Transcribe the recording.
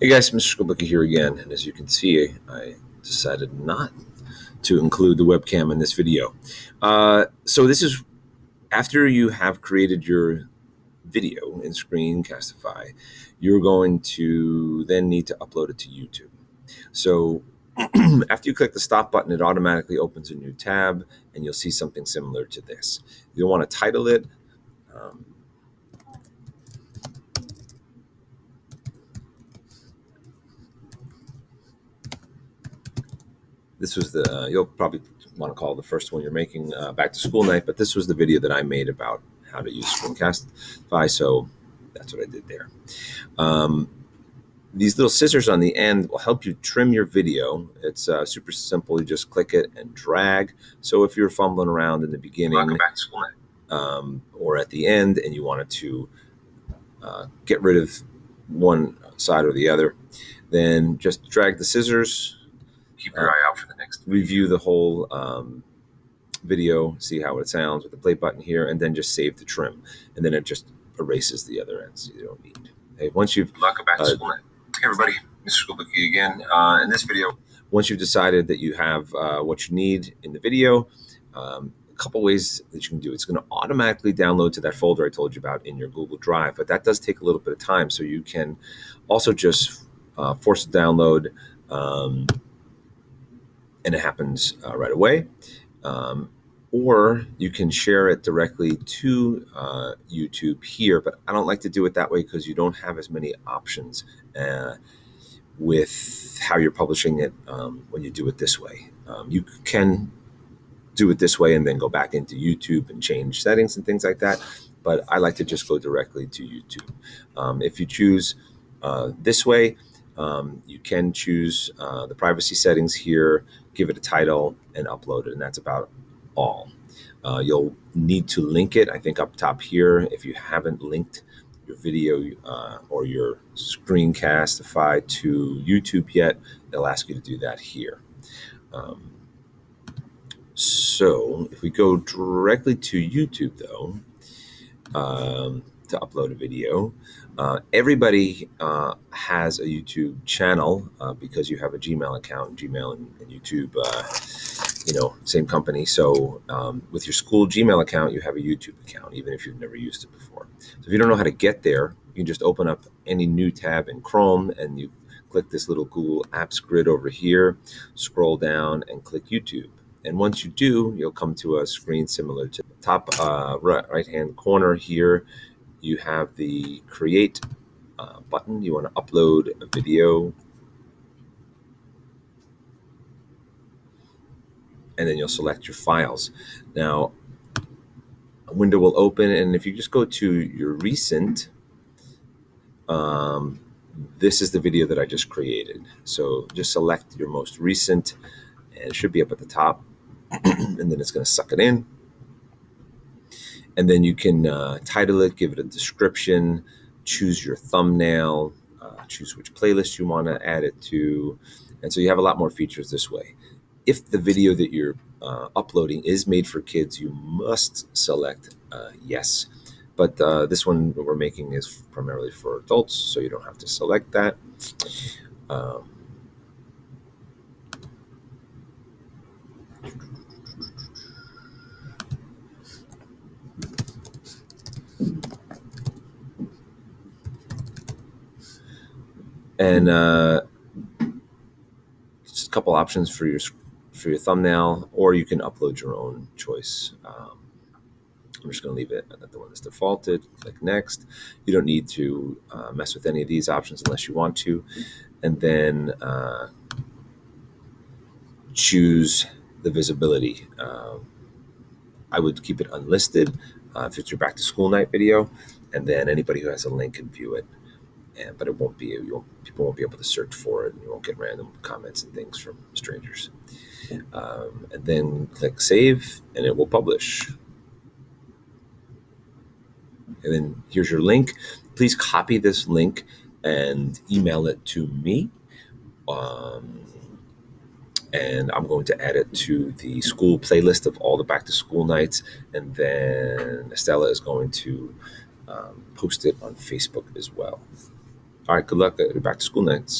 Hey guys, Mr. Skubica here again, and as you can see, I decided not to include the webcam in this video. So this is after you have created your video in Screencastify, you're going to then need to upload it to YouTube. So after you click the stop button, it automatically opens a new tab, and you'll see something similar to this. You'll want to title it. This was you'll probably want to call the first one you're making back to school night, but this was the video that I made about how to use Screencastify, so that's what I did there. These little scissors on the end will help you trim your video. It's super simple. You just click it and drag. So if you're fumbling around in the beginning or at the end and you wanted to get rid of one side or the other, then just drag the scissors. Keep your eye out for the next. Review the whole video, see how it sounds with the play button here, and then just save the trim. And then it just erases the other ends you don't need. Okay, once you've welcome back to school night. Hey everybody, Mr. Skubica again. In this video, once you've decided that you have what you need in the video, a couple ways that you can do it. It's going to automatically download to that folder I told you about in your Google Drive, but that does take a little bit of time. So you can also just force a download. And it happens right away. Or you can share it directly to YouTube here, but I don't like to do it that way because you don't have as many options with how you're publishing it when you do it this way. You can do it this way and then go back into YouTube and change settings and things like that, but I like to just go directly to YouTube. If you choose this way, you can choose the privacy settings here, give it a title, and upload it, and that's about all. You'll need to link it, I think, up top here. If you haven't linked your video or your Screencastify to YouTube yet, they'll ask you to do that here. So if we go directly to YouTube, though, to upload a video, everybody has a YouTube channel because you have a Gmail account. Gmail and YouTube, same company. So with your school Gmail account, you have a YouTube account, even if you've never used it before. So if you don't know how to get there, you can just open up any new tab in Chrome and you click this little Google Apps grid over here, scroll down and click YouTube. And once you do, you'll come to a screen similar to the top right-hand corner here. You have the create button. You want to upload a video. And then you'll select your files. Now, a window will open, and if you just go to your recent, this is the video that I just created. So just select your most recent, and it should be up at the top. And then it's going to suck it in. And then you can title it, give it a description, choose your thumbnail, choose which playlist you want to add it to. And so you have a lot more features this way. If the video that you're uploading is made for kids, you must select yes. But this one that we're making is primarily for adults, so you don't have to select that. And just a couple options for your thumbnail, or you can upload your own choice. I'm just going to leave it at the one that's defaulted. Click next. You don't need to mess with any of these options unless you want to. And then choose the visibility. I would keep it unlisted if it's your back to school night video, and then anybody who has a link can view it. But it won't be, people won't be able to search for it, and you won't get random comments and things from strangers. And then click save, and it will publish. And then here's your link. Please copy this link and email it to me. And I'm going to add it to the school playlist of all the back to school nights. And then Estella is going to post it on Facebook as well. All right, good luck at your back to school nights.